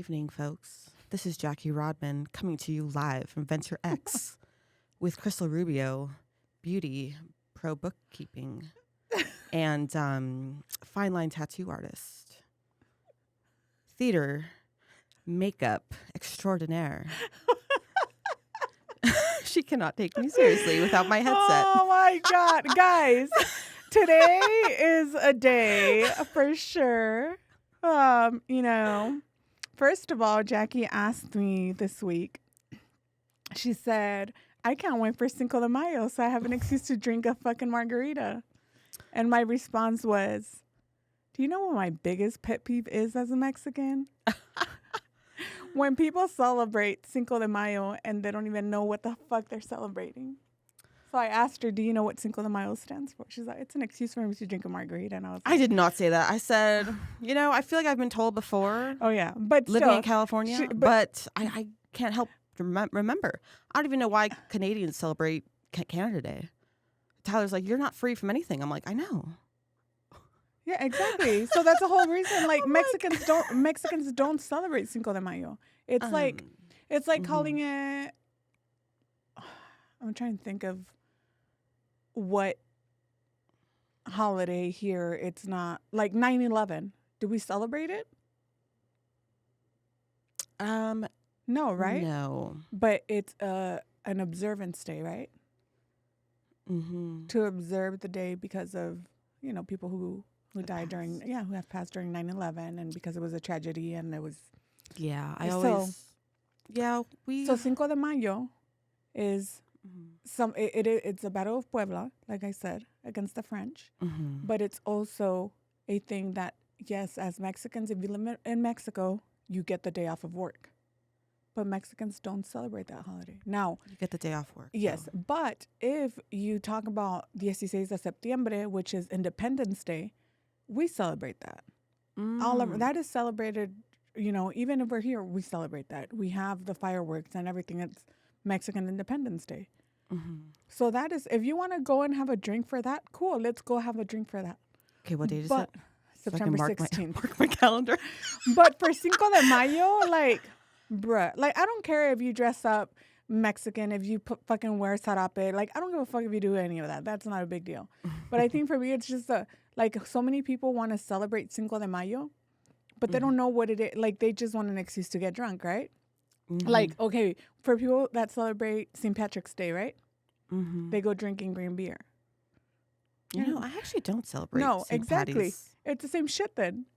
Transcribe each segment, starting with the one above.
evening, folks. This is Jackie Rodman coming to you live from Venture X with Cristal Rubio, beauty, pro bookkeeping, and fine line tattoo artist, theater, makeup extraordinaire. She cannot take me seriously without my headset. Oh my God. Guys, today is a day for sure. First of all, Jackie asked me this week, she said, I can't wait for Cinco de Mayo, so I have an excuse to drink a fucking margarita. And my response was, do you know what my biggest pet peeve is as a Mexican? When people celebrate Cinco de Mayo and they don't even know what the fuck they're celebrating. So I asked her, do you know what Cinco de Mayo stands for? She's like, it's an excuse for me to drink a margarita. And I was like, I did not say that. I said, I feel like I've been told before. Oh, yeah. But living still, in California. But I can't help remember. I don't even know why Canadians celebrate Canada Day. Tyler's like, you're not free from anything. I'm like, I know. Yeah, exactly. So that's the whole reason. Like Oh Mexicans don't celebrate Cinco de Mayo. It's like calling it. I'm trying to think of what holiday here. It's not like 9/11. Do we celebrate it? No, right? No. But it's an observance day, right? Mm-hmm. To observe the day because of people who died during who have passed during 9/11 and because it was a tragedy and it was So Cinco de Mayo is it's a battle of Puebla, like I said, against the French. Mm-hmm. But it's also a thing that, yes, as Mexicans, if you live in Mexico, you get the day off of work. But Mexicans don't celebrate that holiday. Now, you get the day off work. Yes, but if you talk about 16 de septiembre, which is Independence Day, we celebrate that. All of that is celebrated, even if we're here, we celebrate that. We have the fireworks and everything. It's Mexican Independence Day. Mm-hmm. So that is, if you want to go and have a drink for that, cool, let's go have a drink for that. Okay, what date is it? September so 16th. Mark my calendar. But for Cinco de Mayo, bruh, I don't care if you dress up Mexican, if you fucking wear sarape. I don't give a fuck if you do any of that. That's not a big deal. But I think for me, it's just so many people want to celebrate Cinco de Mayo, but they don't know what it is. They just want an excuse to get drunk, right? Mm-hmm. Okay, for people that celebrate St. Patrick's Day, right? Mm-hmm. They go drinking green beer. I actually don't celebrate No, St. exactly. Patty's. It's the same shit then,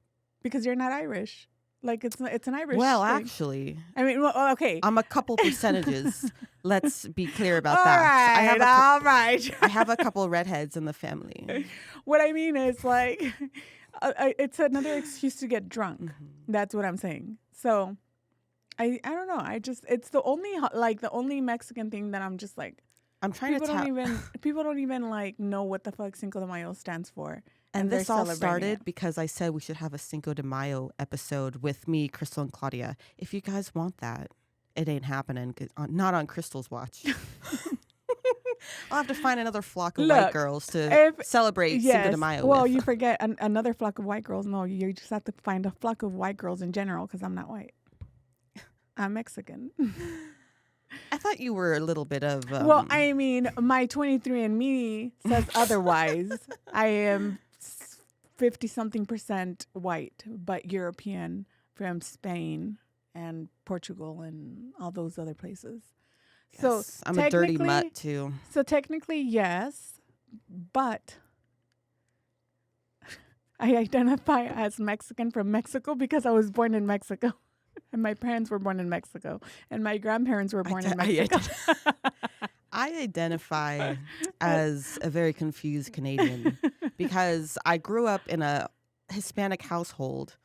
because you're not Irish. It's an Irish Well, thing. Actually. I mean, okay. I'm a couple percentages. Let's be clear about all that. Right, all right. I have a couple redheads in the family. What I mean is it's another excuse to get drunk. Mm-hmm. That's what I'm saying. So I don't know. It's the only Mexican thing that I'm just like. I'm trying people don't even know what the fuck Cinco de Mayo stands for. And this all started because I said we should have a Cinco de Mayo episode with me, Cristal, and Claudia. If you guys want that, it ain't happening. Not on Cristal's watch. I'll have to find another flock of white girls to celebrate Cinco de Mayo Well, with. you forget another flock of white girls. No, you just have to find a flock of white girls in general because I'm not white. I'm Mexican. I thought you were a little bit of... well, I mean, my 23andMe says otherwise. I am 50-something% white, but European from Spain and Portugal and all those other places. Yes, so I'm a dirty mutt, too. So technically, yes, but I identify as Mexican from Mexico because I was born in Mexico. And my parents were born in Mexico. And my grandparents were born in Mexico. I identify as a very confused Canadian because I grew up in a Hispanic household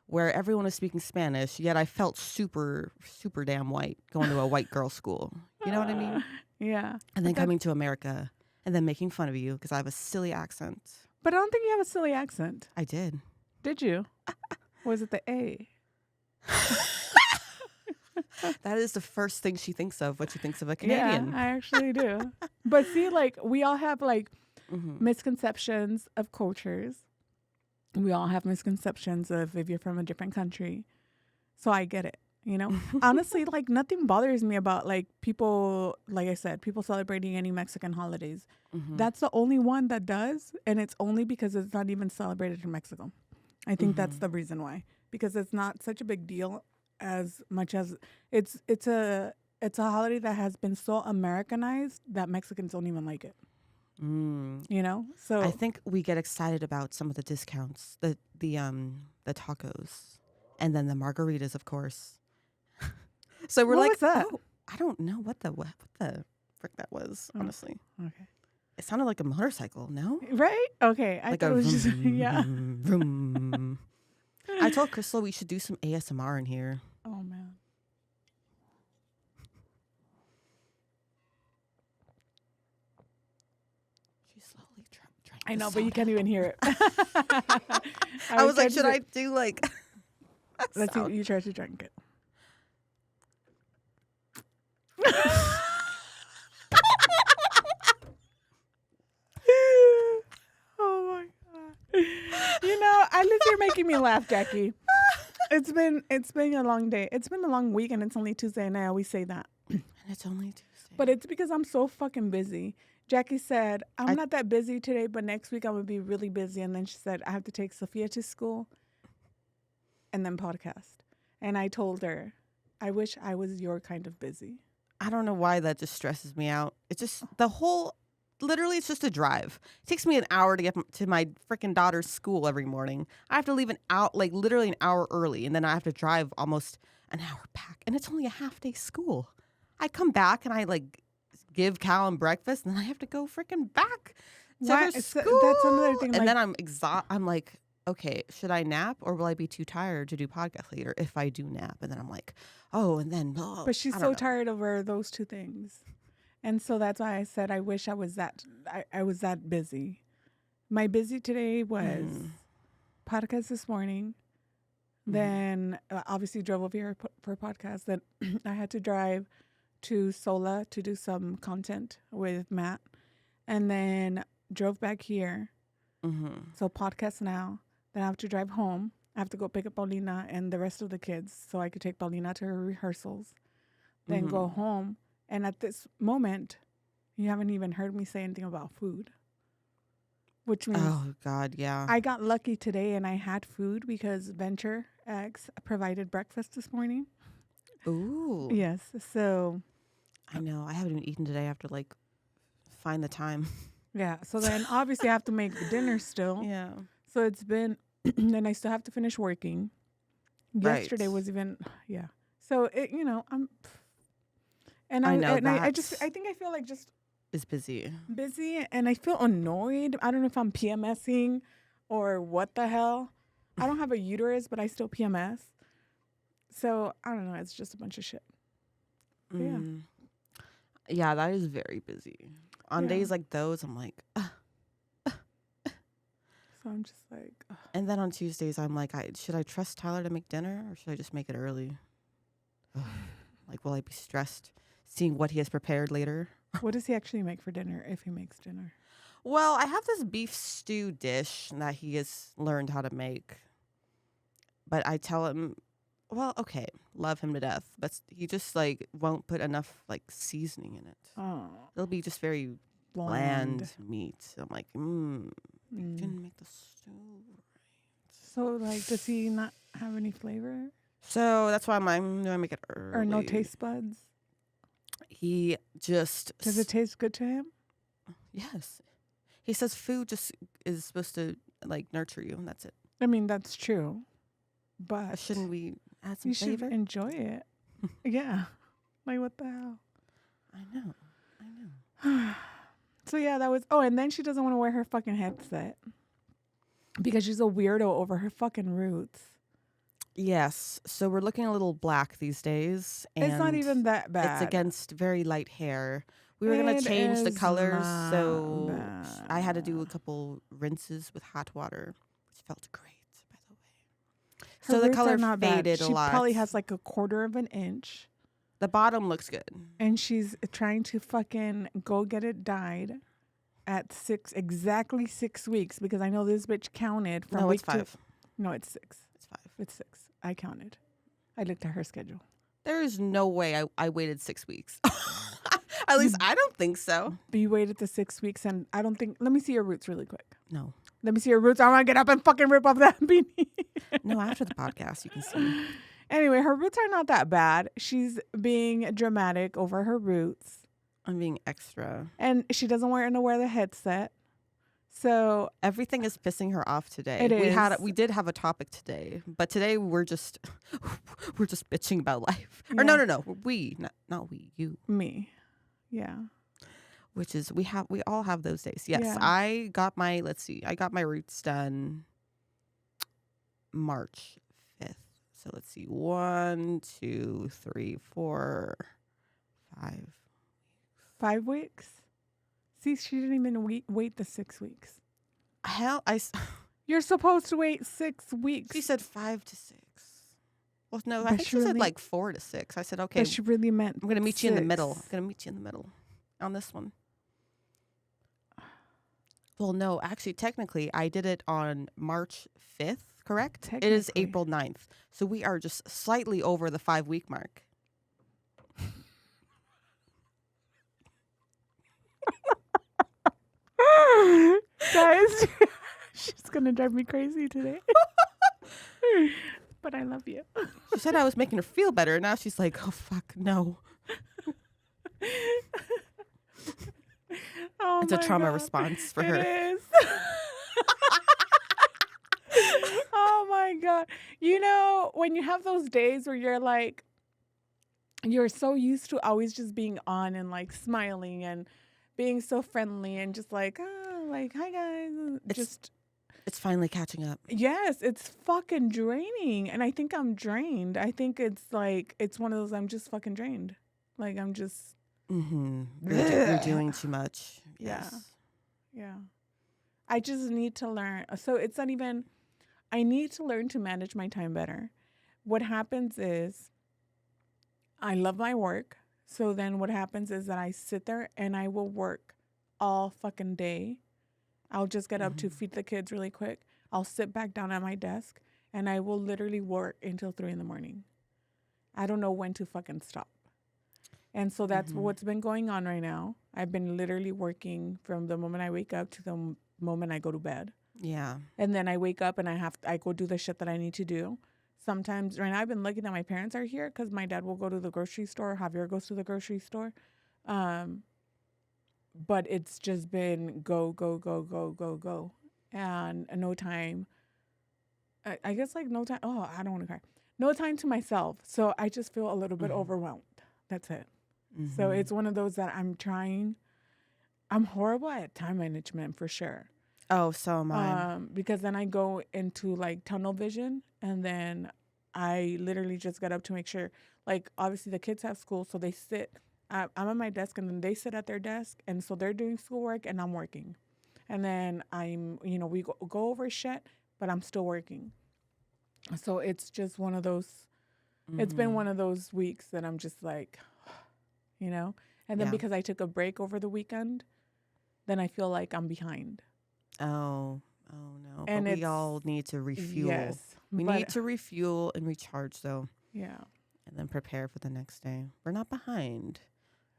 where everyone was speaking Spanish, yet I felt super, super damn white going to a white girls' school. You know what I mean? Yeah. And then coming to America and then making fun of you because I have a silly accent. But I don't think you have a silly accent. I did. Did you? Was it the A? That is the first thing she thinks of when she thinks of a Canadian. Yeah, I actually do. But see, we all have misconceptions of cultures. We all have misconceptions of if you're from a different country. So I get it. You know, honestly, like nothing bothers me about like people, like I said, people celebrating any Mexican holidays. Mm-hmm. That's the only one that does. And it's only because it's not even celebrated in Mexico. I think that's the reason why, because it's not such a big deal as much as it's a holiday that has been so Americanized that Mexicans don't even like it. You know, so I think we get excited about some of the discounts, the tacos, and then the margaritas, of course. So we're what like, was that? oh, I don't know what the frick that was. Honestly, Okay, it sounded like a motorcycle. No, right? Okay, I like thought a it was just vroom, yeah. vroom. I told Cristal we should do some ASMR in here. Oh man. She's slowly drank I the know, but you soda. can't even hear it. I was like, should I do like? Let's see. You try to drink it. Oh my god! You know, at least you're making me laugh, Jackie. It's been a long day. It's been a long week, and it's only Tuesday, and I always say that. And it's only Tuesday. But it's because I'm so fucking busy. Jackie said, I'm not that busy today, but next week I'm going to be really busy. And then she said, I have to take Sophia to school and then podcast. And I told her, I wish I was your kind of busy. I don't know why that just stresses me out. It's just literally it's just a drive. It takes me an hour to get to my freaking daughter's school every morning. I have to leave literally an hour early, and then I have to drive almost an hour back. And it's only a half day school. I come back and I like give Callum breakfast, and then I have to go freaking back to her school. That's another thing. And then I'm exhausted. I'm like, okay, should I nap, or will I be too tired to do podcast later if I do nap? And then I'm like, oh, and then but she's so tired over those two things, and so that's why I said I wish I was that I was that busy. My busy today was podcast this morning. Then obviously drove over here for podcast. Then I had to drive to Sola to do some content with Matt, and then drove back here. So podcast now. Then I have to drive home. I have to go pick up Paulina and the rest of the kids so I could take Paulina to her rehearsals. Then go home. And at this moment, you haven't even heard me say anything about food. Which means oh God, yeah. I got lucky today and I had food because Venture X provided breakfast this morning. Ooh. Yes. So I know. I haven't even eaten today. I have to like find the time. yeah. So then obviously I have to make dinner still. Yeah. So it's been, and I still have to finish working. Yesterday was even, yeah. So it, you know, I think I feel like just is busy, and I feel annoyed. I don't know if I'm PMSing or what the hell. I don't have a uterus, but I still PMS. So I don't know. It's just a bunch of shit. Yeah. Yeah, that is very busy. On days like those, I'm like, so I'm just like, ugh. And then on Tuesdays, I'm like, should I trust Tyler to make dinner, or should I just make it early? Like, will I be stressed seeing what he has prepared later? What does he actually make for dinner if he makes dinner? Well, I have this beef stew dish that he has learned how to make. But I tell him, well, okay, love him to death, but he just like won't put enough like seasoning in it. Oh. It'll be just very bland meat. I'm like, you didn't make the stew right. So like, does he not have any flavor? So that's why I'm like, do I make it early? Or no taste buds? He just... Does it taste good to him? Yes. He says food just is supposed to like nurture you, and that's it. I mean, that's true. But shouldn't we add some you flavor? should enjoy it. Yeah. Like, what the hell? I know. So yeah, that was... Oh, and then she doesn't want to wear her fucking headset. Because she's a weirdo over her fucking roots. Yes. So we're looking a little black these days. And it's not even that bad. It's against very light hair. We were going to change the colors, so bad. I had to do a couple rinses with hot water, which felt great, by the way. Her So the roots color are not faded bad. a lot. She probably has like a quarter of an inch. The bottom looks good. And she's trying to fucking go get it dyed at exactly 6 weeks, because I know this bitch counted from No, week it's 5. No, it's 6. It's 5. It's 6. I counted. I looked at her schedule. There is no way I waited 6 weeks. At least I don't think so. But you waited the 6 weeks, and I don't think. Let me see your roots really quick. No. Let me see your roots. I want to get up and fucking rip off that beanie. No, after the podcast, you can see. Anyway, her roots are not that bad. She's being dramatic over her roots. I'm being extra. And she doesn't want to wear the headset. So everything is pissing her off today. It We did have a topic today, but today we're just bitching about life. Yeah. Or no. We, not we, you. Me. Yeah. Which is we all have those days. Yes, Yeah. I got my roots done March 5th. So let's see. 1, 2, 3, 4, 5. 5 weeks? See, she didn't even wait the 6 weeks. Hell, You're supposed to wait 6 weeks. She said 5 to 6. Well, no, I But think she said like 4 to 6. I said, okay. But she really meant I'm going to meet you in the 6. middle. I'm going to meet you in the middle on this one. Well, no, actually, technically, I did it on March 5th, correct? It is April 9th. So we are just slightly over the 5-week mark. Guys, she's going to drive me crazy today. But I love you. She said I was making her feel better. And now she's like, oh, fuck, no. Oh, it's a trauma God. response for her. It is. Oh, my God. You know, when you have those days where you're like, you're so used to always just being on and like smiling and being so friendly and just like, oh, like, hi, guys. It's finally catching up. Yes, it's fucking draining. And I think I'm drained. I think it's like, it's one of those, I'm just fucking drained. Like, I'm just. Mm-hmm. You're doing too much. Yes. Yeah. I just need to learn. So it's not even, I need to learn to manage my time better. What happens is I love my work. So then what happens is that I sit there and I will work all fucking day. I'll just get up to feed the kids really quick. I'll sit back down at my desk and I will literally work until 3 a.m. I don't know when to fucking stop. And so that's what's been going on right now. I've been literally working from the moment I wake up to the moment I go to bed. Yeah. And then I wake up and I go do the shit that I need to do. Sometimes, right now I've been lucky that my parents are here because my dad will go to the grocery store. Javier goes to the grocery store. But it's just been go. And no time. I guess like no time. Oh, I don't want to cry. No time to myself. So I just feel a little bit overwhelmed. That's it. Mm-hmm. So it's one of those that I'm trying. I'm horrible at time management for sure. Oh, so am I. Because then I go into like tunnel vision and then I literally just get up to make sure, like obviously the kids have school. So they sit, I'm at my desk and then they sit at their desk. And so they're doing schoolwork and I'm working. And then we go over shit, but I'm still working. So it's just one of those, it's been one of those weeks that I'm just like, and then because I took a break over the weekend, then I feel like I'm behind. Oh no. And but we all need to refuel. Yes. We need to refuel and recharge though. Yeah. And then prepare for the next day. We're not behind.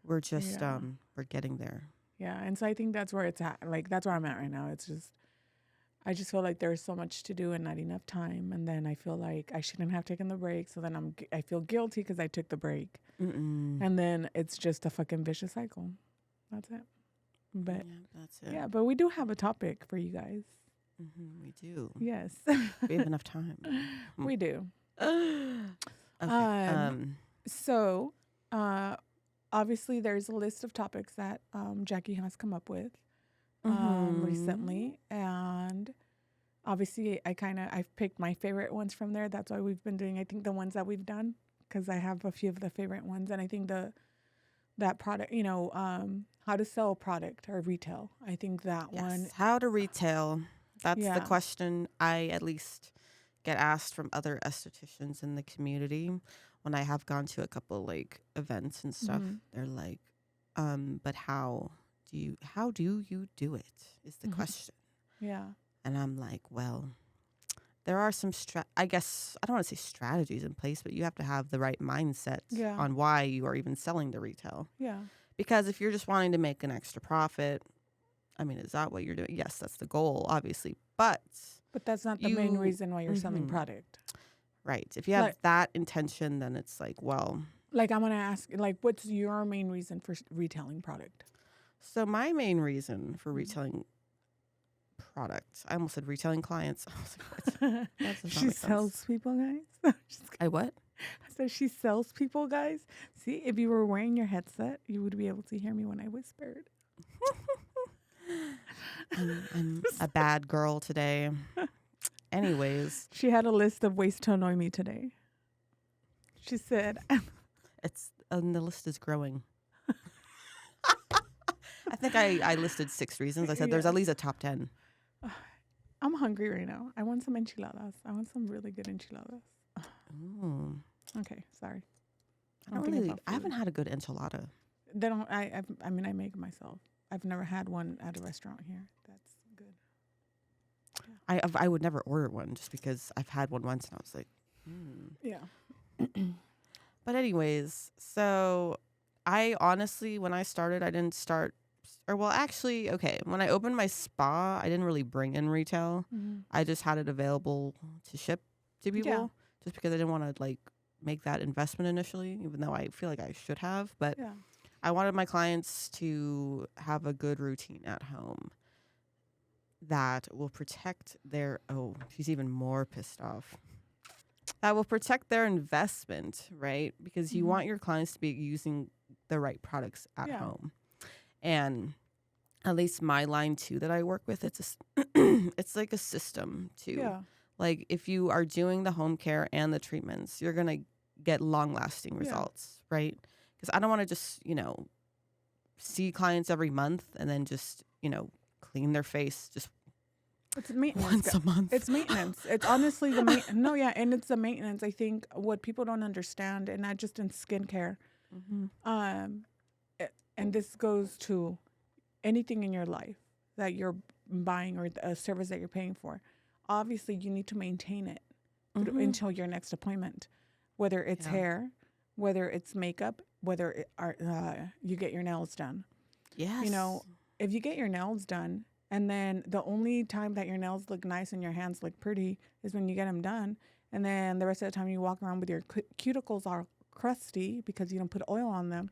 We're just we're getting there. Yeah. And so I think that's where it's at. Like that's where I'm at right now. It's just I just feel like there's so much to do and not enough time. And then I feel like I shouldn't have taken the break. So then I feel guilty because I took the break. And then it's just a fucking vicious cycle. That's it. But that's it. Yeah, but we do have a topic for you guys. We do. Yes. We have enough time. We do. Okay. So, obviously, there's a list of topics that Jackie has come up with recently, and obviously, I've picked my favorite ones from there. That's why we've been doing, I think, the ones that we've done because I have a few of the favorite ones, and I think that product, how to sell a product or retail. I think that one. How to retail. That's the question I at least get asked from other estheticians in the community when I have gone to a couple like events and stuff. They're like, but how do you do it is the question. Yeah. And I'm like, well, there are some, I guess, I don't want to say strategies in place, but you have to have the right mindset Yeah. on why you are even selling to retail. Yeah. Because if you're just wanting to make an extra profit, I mean, is that what you're doing? Yes, that's the goal, obviously. But that's not the main reason why you're selling product. Right. If you have that intention, then it's like, well. Like, I'm going to ask, like, what's your main reason for retailing product? So my main reason for retailing products, I almost said retailing clients. I was like, what? She sells people, guys. I what? I said she sells people, guys. See, if you were wearing your headset, you would be able to hear me when I whispered. I'm a bad girl today. Anyways. She had a list of ways to annoy me today. She said... the list is growing. I think I listed 6 reasons. I said there's at least a top 10. I'm hungry right now. I want some enchiladas. I want some really good enchiladas. Ooh. Okay, sorry. I haven't had a good enchilada. They don't. I mean, I make myself. I've never had one at a restaurant here. That's good. Yeah. I would never order one just because I've had one once and I was like, Yeah. But anyways, so I honestly, when I started, I didn't start, when I opened my spa, I didn't really bring in retail. Mm-hmm. I just had it available to ship to people just because I didn't want to make that investment initially, even though I feel like I should have. But I wanted my clients to have a good routine at home that will protect their, she's even more pissed off. That will protect their investment, right? Because you want your clients to be using the right products at home. And at least my line too that I work with, it's like a system too. Yeah. Like if you are doing the home care and the treatments, you're going to get long lasting results, right? Because I don't want to just, see clients every month and then just, clean their face just it's maintenance. Once a month. It's maintenance. It's honestly the and it's the maintenance. I think what people don't understand, and not just in skincare, and this goes to anything in your life that you're buying or a service that you're paying for. Obviously, you need to maintain it until your next appointment, whether it's hair, whether it's makeup, whether you get your nails done. Yes. If you get your nails done, and then the only time that your nails look nice and your hands look pretty is when you get them done. And then the rest of the time you walk around with your cuticles all crusty because you don't put oil on them.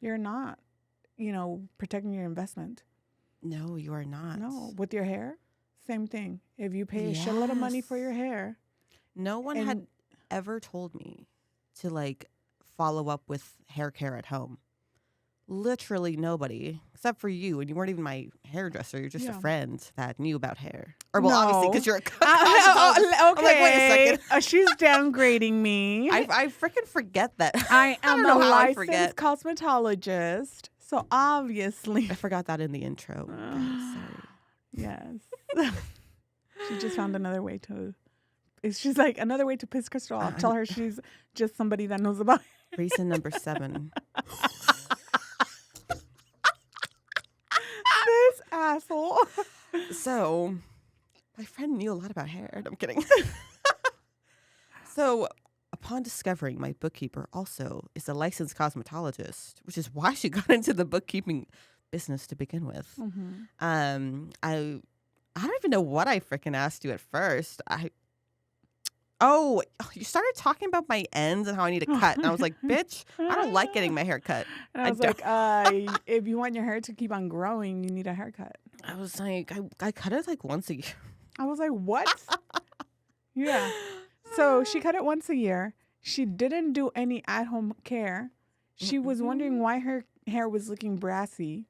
You're not, protecting your investment. No, you are not. No. With your hair, same thing. If you pay a shitload of money for your hair. No one had ever told me to follow up with hair care at home. Literally nobody, except for you, and you weren't even my hairdresser. You're just a friend that knew about hair. Or obviously, because you're a cook. Okay. I'm like, wait a second. She's downgrading me. I freaking forget that. I am a licensed cosmetologist, so obviously. I forgot that in the intro. Sorry. Yes. She just found another way to. She's like, another way to piss Cristal off. Tell her she's just somebody that knows about it. Reason number 7. This asshole. So, my friend knew a lot about hair. I'm kidding. So, upon discovering my bookkeeper also is a licensed cosmetologist, which is why she got into the bookkeeping business to begin with. Mm-hmm. I don't even know what I freaking asked you at first. You started talking about my ends and how I need a cut. And I was like, bitch, I don't like getting my hair cut. And I was like, if you want your hair to keep on growing, you need a haircut. I was like, I cut it once a year. I was like, what? Yeah. So she cut it once a year. She didn't do any at-home care. She was wondering why her hair was looking brassy.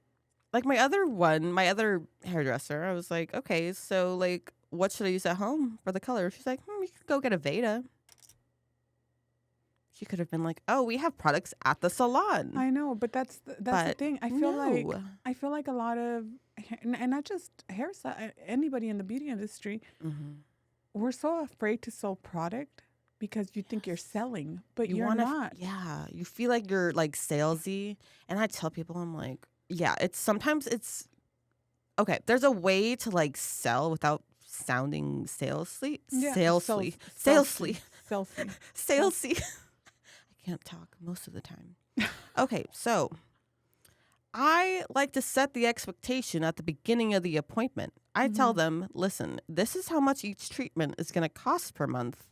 Like my other hairdresser, I was like, okay, so what should I use at home for the color? She's like, you could go get a Veda. She could have been like, oh, we have products at the salon. I know, but that's the thing. I feel like a lot of, and not just hairstyle, anybody in the beauty industry, we're so afraid to sell product because you think you're selling, but you're not. Yeah, you feel like you're salesy. And I tell people, I'm like, yeah, sometimes it's okay. There's a way to sell without sounding salesy. Yeah. Salesy. Salesy. Salesy. I can't talk most of the time. Okay, so I like to set the expectation at the beginning of the appointment. I tell them, listen, this is how much each treatment is going to cost per month.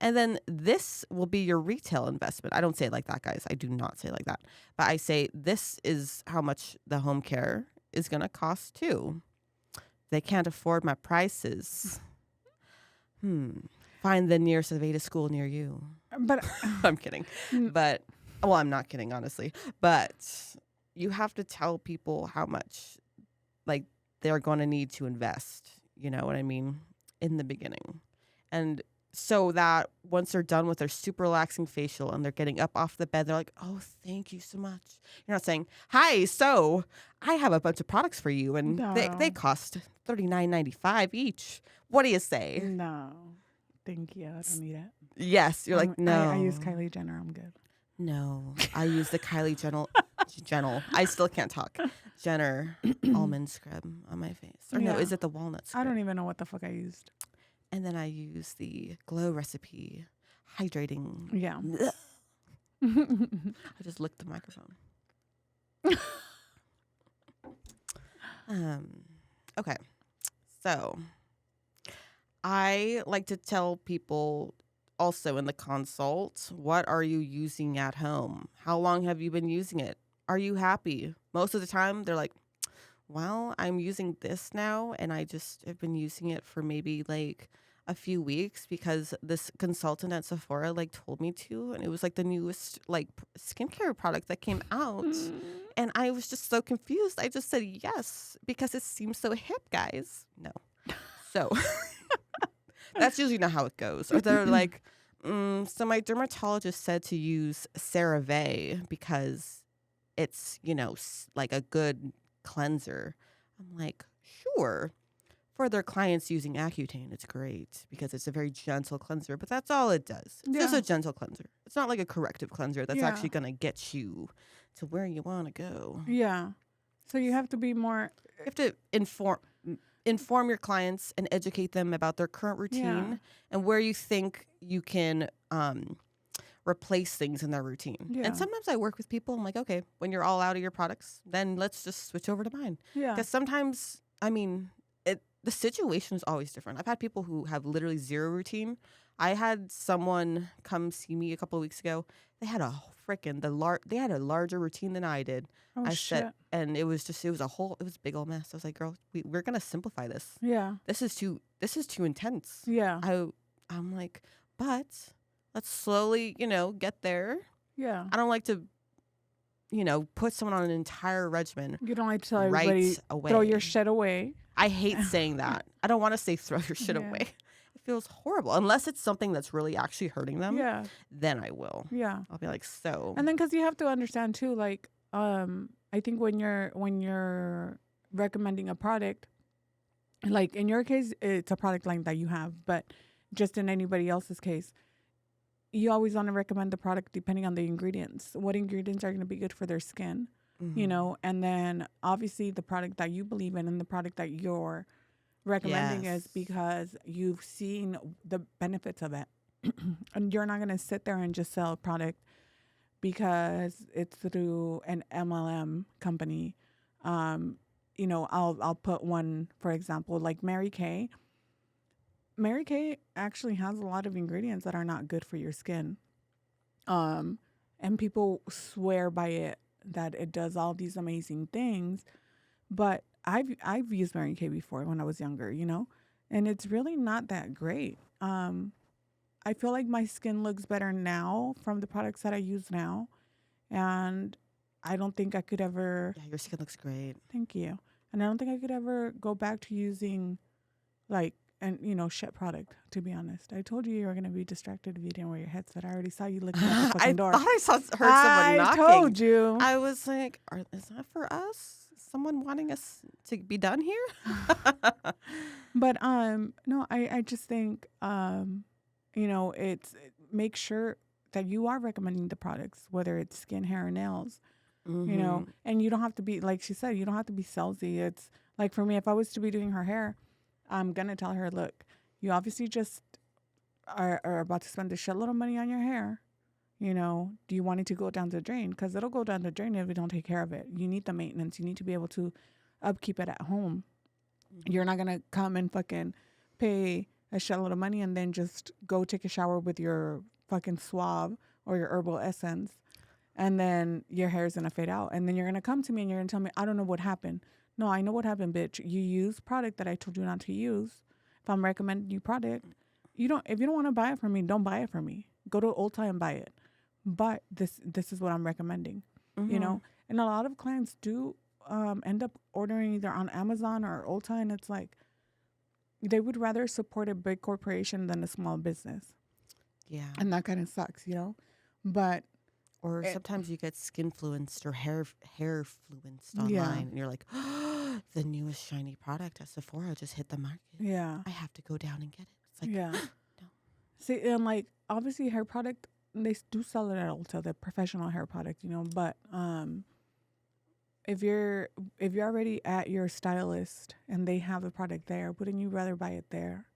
And then this will be your retail investment. I don't say it like that, guys. I do not say it like that. But I say this is how much the home care is going to cost too. They can't afford my prices. Find the nearest Aveda school near you. But I'm kidding. But, well, I'm not kidding, honestly. But you have to tell people how much, like, they're going to need to invest. You know what I mean? In the beginning. And so that once they're done with their super relaxing facial and they're getting up off the bed, they're like, oh, thank you so much. You're not saying, hi, so I have a bunch of products for you, and they cost $39.95 each. What do you say? No. Thank you. I don't need it. Yes. You're like, no. I use Kylie Jenner. I'm good. No. I use the Kylie Jenner. I still can't talk. Jenner almond scrub on my face. Or no, is it the walnut scrub? I don't even know what the fuck I used. And then I use the Glow Recipe hydrating. Yeah. I just licked the microphone. Okay. So I like to tell people also in the consult, what are you using at home? How long have you been using it? Are you happy? Most of the time they're like, well, I'm using this now, and I just have been using it for maybe like a few weeks because this consultant at Sephora like told me to, and it was like the newest like skincare product that came out. And I was just so confused. I just said yes because it seems so hip, guys. No. So that's usually not how it goes. Or they're like, so my dermatologist said to use CeraVe because it's, you know, like a good cleanser. I'm like, sure. For their clients using Accutane, it's great because it's a very gentle cleanser, but that's all it does. It's just a gentle cleanser. It's not like a corrective cleanser that's actually going to get you to where you want to go. Yeah. So you have to be more... You have to inform your clients and educate them about their current routine and where you think you can replace things in their routine. Yeah. And sometimes I work with people. I'm like, okay, when you're all out of your products, then let's just switch over to mine. Yeah. Because sometimes, I mean... the situation is always different. I've had people who have literally zero routine. I had someone come see me a couple of weeks ago. They had a they had a larger routine than I did. Oh, shit. And it was a big old mess. I was like, girl, we're going to simplify this. Yeah. This is too intense. Yeah. I'm like, but let's slowly, get there. Yeah. I don't like to, put someone on an entire regimen. You don't like to tell everybody, throw your shit away. I hate saying that. I don't want to say throw your shit away. It feels horrible. Unless it's something that's really actually hurting them. Yeah. Then I will. Yeah. I'll be like, so. And then because you have to understand too, like, I think when you're recommending a product, like in your case, it's a product line that you have, but just in anybody else's case, you always want to recommend the product depending on the ingredients. What ingredients are going to be good for their skin? Mm-hmm. And then obviously the product that you believe in and the product that you're recommending is because you've seen the benefits of it. And you're not going to sit there and just sell a product because it's through an MLM company. I'll put one, for example, like Mary Kay. Mary Kay actually has a lot of ingredients that are not good for your skin. And people swear by it, that it does all these amazing things, but I've used Mary Kay before when I was younger, and it's really not that great. I feel like my skin looks better now from the products that I use now, and I don't think I could ever. Yeah, your skin looks great. Thank you. And I don't think I could ever go back to using, shit product, to be honest. I told you were going to be distracted if you didn't wear your headset. I already saw you looking at the fucking door. I thought I heard someone knocking. I told you. I was like, is that for us? Someone wanting us to be done here? But, no, I just think, it's make sure that you are recommending the products, whether it's skin, hair, or nails, and you don't have to be, like she said, you don't have to be salesy. It's like for me, if I was to be doing her hair, I'm going to tell her, look, you obviously just are about to spend a shitload of money on your hair. You know, do you want it to go down the drain? Because it'll go down the drain if we don't take care of it. You need the maintenance. You need to be able to upkeep it at home. You're not going to come and fucking pay a shitload of money and then just go take a shower with your fucking swab or your herbal essence. And then your hair is going to fade out. And then you're going to come to me and you're going to tell me, I don't know what happened. No, I know what happened, bitch. You use product that I told you not to use. If I'm recommending you product, if you don't want to buy it from me, don't buy it from me. Go to Ulta and buy it. But this is what I'm recommending, you know? And a lot of clients do end up ordering either on Amazon or Ulta, and it's like they would rather support a big corporation than a small business. Yeah. And that kind of sucks, you know? But or sometimes you get skin fluenced or hair fluenced online, and you're like, oh, the newest shiny product at Sephora just hit the market. Yeah. I have to go down and get it. It's like, yeah. no. See, and like obviously hair product, they do sell it at Ulta, the professional hair product, you know, but if you're already at your stylist and they have the product there, wouldn't you rather buy it there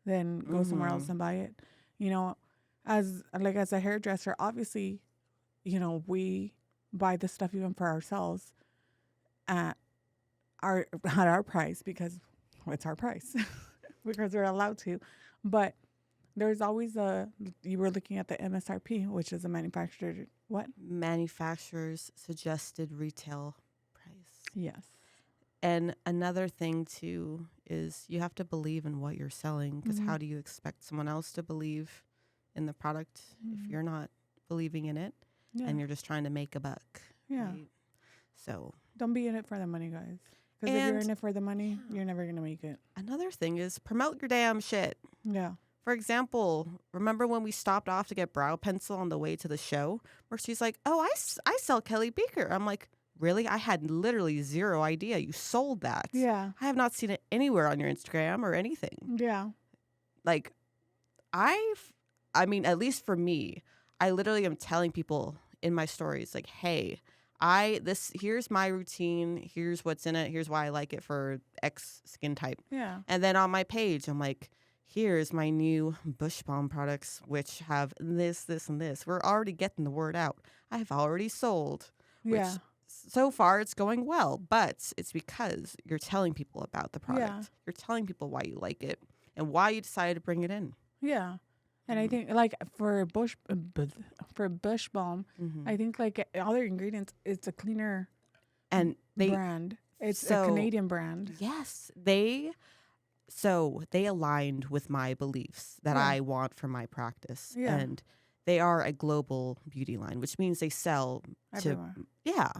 than go somewhere else and buy it? You know, as a hairdresser, obviously, you know, we buy the stuff even for ourselves at our price because it's our price because we're allowed to. But there's always you were looking at the MSRP, which is a manufacturer's suggested retail price. Yes. And another thing too is you have to believe in what you're selling, because how do you expect someone else to believe in the product if you're not believing in it and you're just trying to make a buck? Yeah. Right? So don't be in it for the money, guys. Because if you're in it for the money, you're never gonna make it. Another thing is promote your damn shit. Yeah. For example, remember when we stopped off to get brow pencil on the way to the show, where she's like, "Oh, I sell Kelly Beaker." I'm like, "Really? I had literally zero idea you sold that." Yeah. I have not seen it anywhere on your Instagram or anything. Yeah. Like, I mean, at least for me, I literally am telling people in my stories, like, "Hey, here's my routine. Here's what's in it. Here's why I like it for X skin type." Yeah. And then on my page, I'm like, here's my new Bush Balm products, which have this, this, and this. We're already getting the word out. I've already sold, which so far it's going well, but it's because you're telling people about the product. Yeah. You're telling people why you like it and why you decided to bring it in. Yeah. And I think like for Bush Balm, I think like all their ingredients, it's a cleaner brand. It's a Canadian brand. Yes. They aligned with my beliefs that I want for my practice. Yeah. And they are a global beauty line, which means they sell everywhere. Yeah.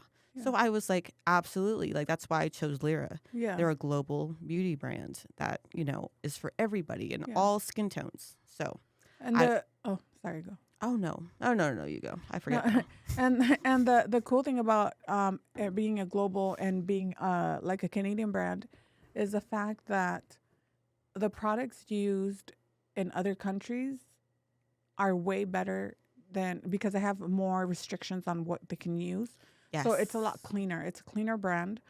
So I was like, absolutely. Like, that's why I chose Lyra. Yeah. They're a global beauty brand that, you know, is for everybody in all skin tones. So. And sorry, go. Oh, no. Oh, no, you go. I forget. No, and the cool thing about it being a global and being like a Canadian brand is the fact that the products used in other countries are way better because they have more restrictions on what they can use. Yes. So it's a lot cleaner. It's a cleaner brand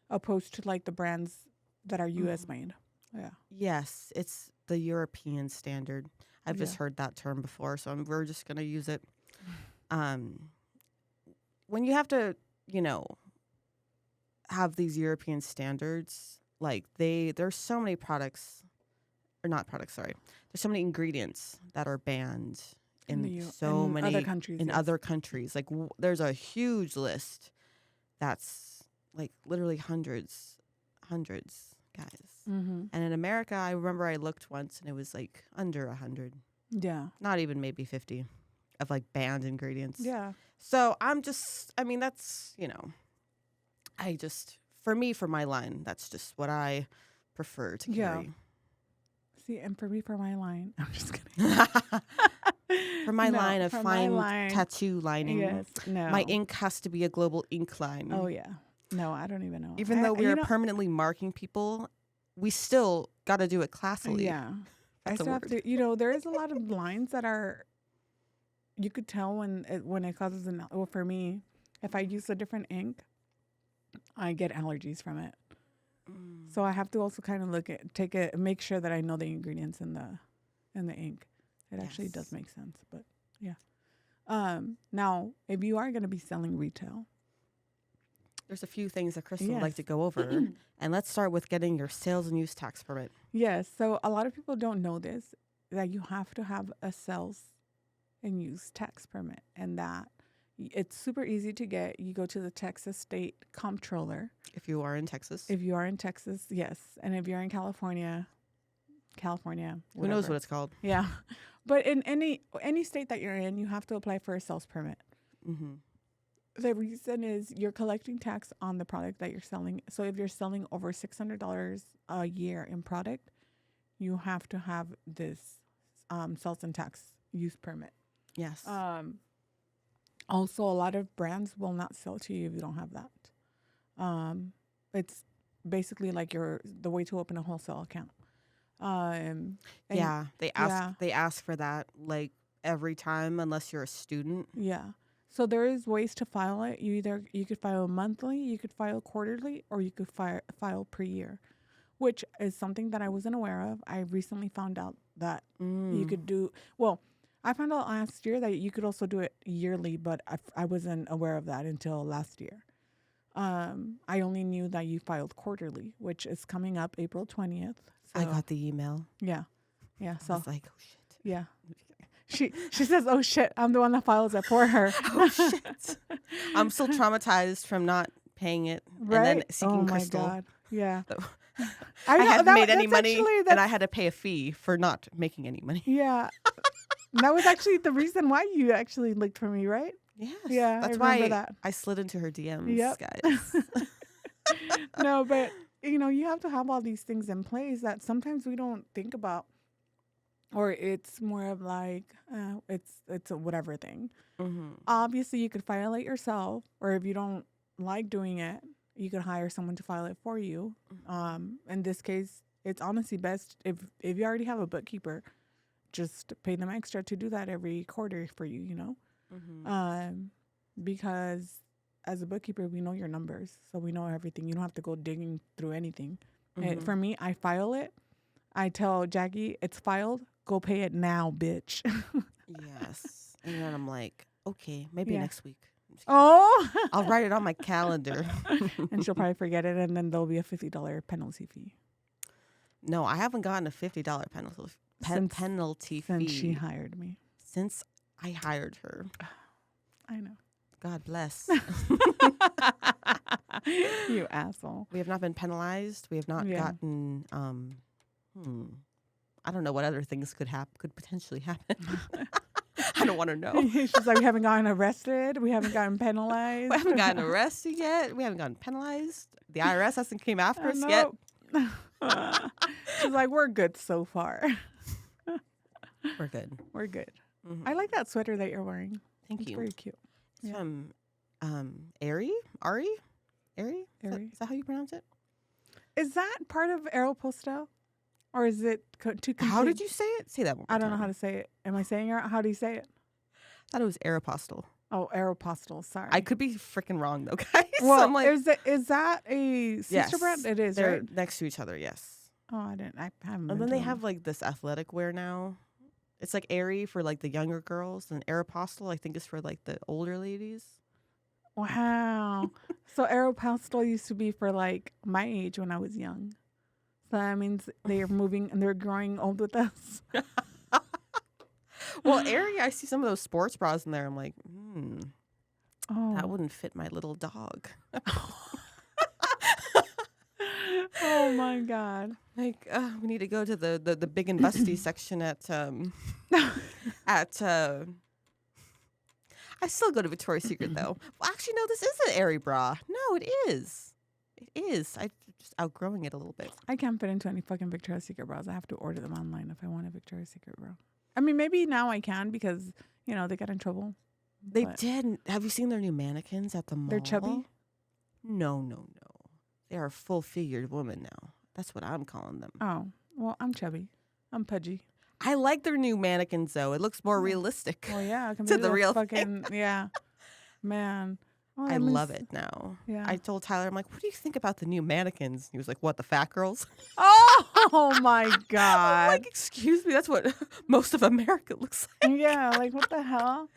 opposed to like the brands that are U.S. made. Yeah. Yes, it's the European standard. I've just heard that term before, so we're just going to use it. When you have to, you know, have these European standards, like there's so many products, or not products, sorry. There's so many ingredients that are banned in many other countries. Like there's a huge list that's like literally hundreds, guys. And in America, I remember I looked once and it was like under 100. Yeah. Not even maybe 50 of like banned ingredients. Yeah. So that's, you know, for my line, that's just what I prefer to carry. Yeah. See, and for my line, I'm just kidding. For my line of fine tattoo lining. Yes. No. My ink has to be a global ink line. Oh, yeah. No, I don't even know. Even though we are permanently marking people, we still got to do it classily. Yeah. I still have to, you know, there is a lot of lines that are, you could tell when it causes for me, if I use a different ink, I get allergies from it. So I have to also kind of make sure that I know the ingredients in the ink. It actually does make sense, but yeah. Now, if you are going to be selling retail, there's a few things that Cristal would like to go over. And let's start with getting your sales and use tax permit. Yes. So a lot of people don't know this, that you have to have a sales and use tax permit, and that it's super easy to get. You go to the Texas State Comptroller. If you are in Texas. If you are in Texas, yes. And if you're in California, whatever. Who knows what it's called? Yeah. But in any state that you're in, you have to apply for a sales permit. Mm-hmm. The reason is you're collecting tax on the product that you're selling. So if you're selling over $600 a year in product, you have to have this sales and tax use permit. Yes. Also, a lot of brands will not sell to you if you don't have that. It's basically like the way to open a wholesale account. They ask for that like every time unless you're a student. Yeah. So there is ways to file it. You could file monthly, you could file quarterly, or you could file per year, which is something that I wasn't aware of. I recently found out that you could do, I found out last year that you could also do it yearly, but I wasn't aware of that until last year. I only knew that you filed quarterly, which is coming up April 20th. So, I got the email. Yeah. Yeah. So I was like, oh shit. Yeah. She says, oh shit, I'm the one that files it for her. Oh shit. I'm still traumatized from not paying it. Right? And then seeking Cristal. Cristal. My God. Yeah. I hadn't made any money and I had to pay a fee for not making any money. Yeah. That was actually the reason why you actually looked for me, right? Yes. Yeah. That's why I slid into her DMs, guys. No, but you have to have all these things in place that sometimes we don't think about, or it's more of like it's a whatever thing. Mm-hmm. Obviously, you could file it yourself, or if you don't like doing it, you could hire someone to file it for you. Mm-hmm. In this case, it's honestly best if you already have a bookkeeper, just pay them extra to do that every quarter for you. Mm-hmm. Because as a bookkeeper, we know your numbers, so we know everything. You don't have to go digging through anything. Mm-hmm. For me, I file it. I tell Jackie, it's filed. Go pay it now, bitch. Yes. And then I'm like, okay, maybe next week. Oh. I'll write it on my calendar. And she'll probably forget it, and then there'll be a $50 penalty fee. No, I haven't gotten a $50 penalty fee. Since she hired me. Since I hired her. I know. God bless. You asshole. We have not been penalized. We have not gotten I don't know what other things could potentially happen. I don't want to know. She's like, we haven't gotten arrested. We haven't gotten penalized. We haven't gotten arrested yet. We haven't gotten penalized. The IRS hasn't came after us yet. She's like, we're good so far. We're good. We're good. Mm-hmm. I like that sweater that you're wearing. Thank you. It's very cute. It's from Ari? Is that how you pronounce it? Is that part of Aeropostale? Or is it too complete? How did you say it? Say that one more I don't time. know how to say it. Am I saying it? How do you say it? I thought it was Aeropostale. Oh, Aeropostale. Sorry. I could be freaking wrong, though, guys. Well, I'm like, is that a sister brand? It is, they're right? next to each other, yes. Oh, I haven't. And then they have like this athletic wear now. It's like Aerie for like the younger girls, and Aeropostale I think is for like the older ladies. Wow. So Aeropostale used to be for like my age when I was young. So that means they are moving and they're growing old with us. Well, Aerie, I see some of those sports bras in there. I'm like, that Oh. wouldn't fit my little dog. Oh my God. Like, we need to go to the big and busty section at I still go to Victoria's Secret though. Well, actually, no, this is an Aerie bra. No, it is. It is. I'm just outgrowing it a little bit. I can't fit into any fucking Victoria's Secret bras. I have to order them online if I want a Victoria's Secret bra. I mean, maybe now I can because, they got in trouble. They did. Have you seen their new mannequins at the mall? They're chubby? No. They are full-figured women now. That's what I'm calling them. Oh, well, I'm chubby. I'm pudgy. I like their new mannequins, though. It looks more realistic. Well, yeah. To the real fucking, yeah. Man. Oh, I that love means- it now. Yeah. I told Tyler, I'm like, what do you think about the new mannequins? He was like, what, the fat girls? Oh my I'm God. like, excuse me, that's what most of America looks like. Yeah, like what the hell?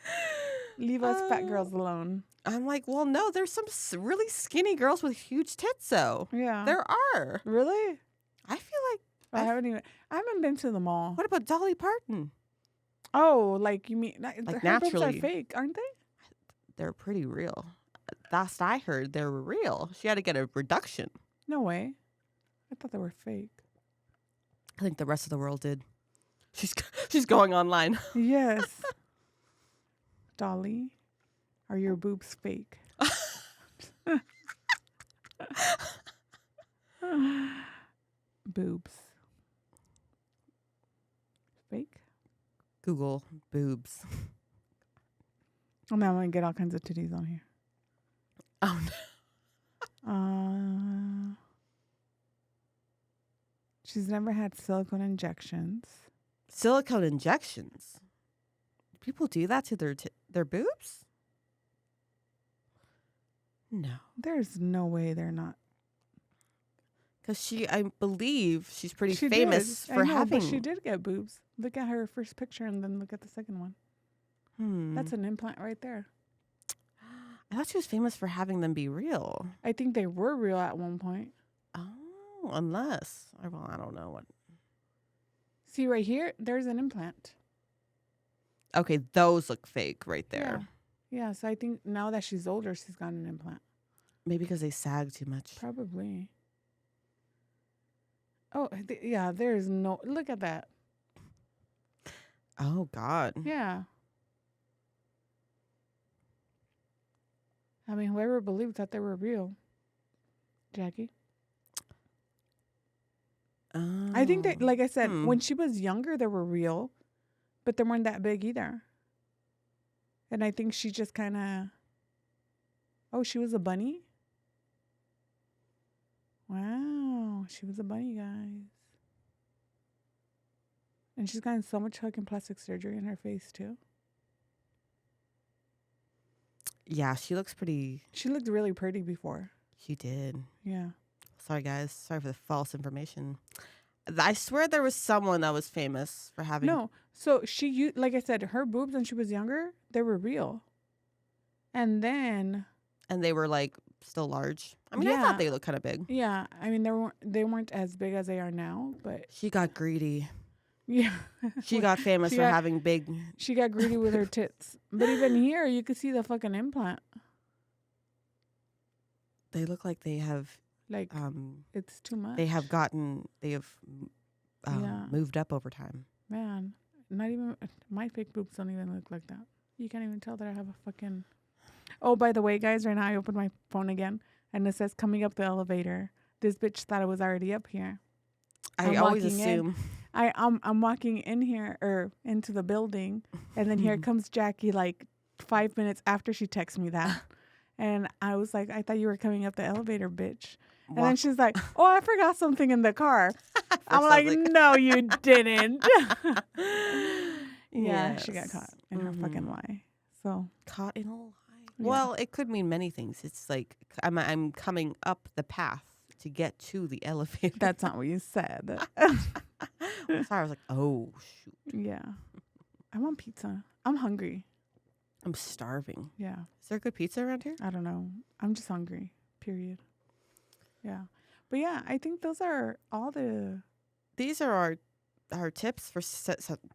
Leave us fat Uh, girls alone. I'm like, well, no, there's some really skinny girls with huge tits, though. Yeah. There are. Really? I feel like, I haven't been to the mall. what about Dolly Parton? Oh, like you mean her boobs are naturally. fake, aren't they? They're pretty real. Last I heard, they were real. She had to get a reduction. No way. I thought they were fake. I think the rest of the world did. She's going online. Yes. Dolly, are your boobs fake? Boobs. Fake? Google boobs. Oh, now I'm going to get all kinds of titties on here. Oh no. She's never had silicone injections. Silicone injections. People do that to their boobs? No. There's no way they're not. Because I believe she's pretty She famous did. for I know, having. but she did get boobs. Look at her first picture and then look at the second one. That's an implant right there. I thought she was famous for having them be real. I think they were real at one point. Oh, unless. Well, I don't know what. See right here, there's an implant. Okay, those look fake right there. Yeah, so I think now that she's older, she's got an implant. Maybe because they sag too much. Probably. Oh, yeah, there's no... Look at that. Oh, God. Yeah. I mean, whoever believed that they were real. Jackie? I think that, like I said, when she was younger, they were real, but they weren't that big either. And I think she just kind of... Oh, she was a bunny? Wow, she was a bunny, guys. And she's gotten so much fucking plastic surgery in her face, too. Yeah, she looks pretty. She looked really pretty before. She did. Yeah. Sorry, guys. Sorry for the false information. I swear there was someone that was famous for having. No, so like I said, her boobs when she was younger, they were real. And then... And they were like still large. I mean, I Yeah. thought they looked kind of big. Yeah, I mean, they weren't as big as they are now, but... She got greedy. Yeah. She got famous She for got- having big. She got greedy with her tits. But even here, you could see the fucking implant. They look like they have. Like, it's too much. They have gotten. They have Yeah. moved up over time. Man, not even... My fake boobs don't even look like that. You can't even tell that I have a fucking... Oh, by the way, guys, right now I opened my phone again, and it says coming up the elevator. This bitch thought I was already up here. I I'm always walking in. assume. I'm walking in here or into the building, and then here comes Jackie like 5 minutes after she texts me that, and I was like, I thought you were coming up the elevator, bitch. And then she's like, oh, I forgot something in the car. I'm like, no, you didn't. Yeah, she got caught in her fucking lie. So Caught in a lie. Yeah. Well, it could mean many things. It's like I'm coming up the path to get to the elevator. that's not what you said. Sorry, I was like, oh shoot, Yeah, I want pizza. I'm hungry. I'm starving. Yeah, Is there good pizza around here? I don't know. I'm just hungry. Period. Yeah, but yeah, I think those are all the... These are our tips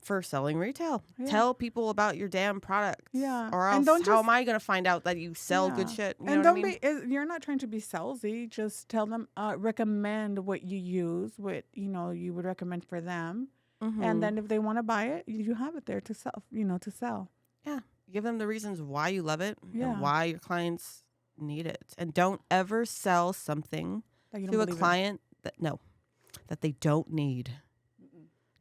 for selling retail. Yeah. Tell people about your damn product. Yeah. Or And else don't how just- am I going to find out that you sell good Yeah. shit? You And know don't what I mean? you're not trying to be salesy. Just tell them, recommend what you use, what you would recommend for them, Mhm. and then if they want to buy it, you have it there to sell. To sell. Yeah. Give them the reasons why you love it Yeah. and why your clients need it. And don't ever sell something That you don't to a believe in. client that they don't need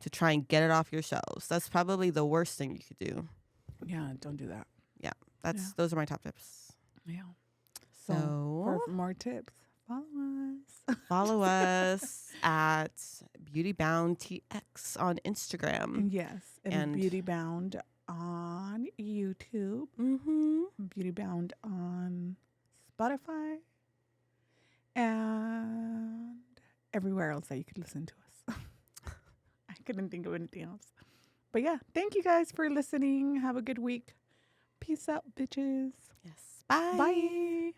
to try and get it off your shelves. That's probably the worst thing you could do. Yeah, don't do that. Those are my top tips. Yeah. So So for more tips, follow us. follow us at BeautyBoundTX on Instagram. Yes, And- and Beauty Bound on YouTube. Mm-hmm. Beauty Bound on Spotify, and everywhere else that you could listen to us. I couldn't think of anything else. But yeah, thank you guys for listening. Have a good week. Peace out, bitches. Yes. Bye. Bye.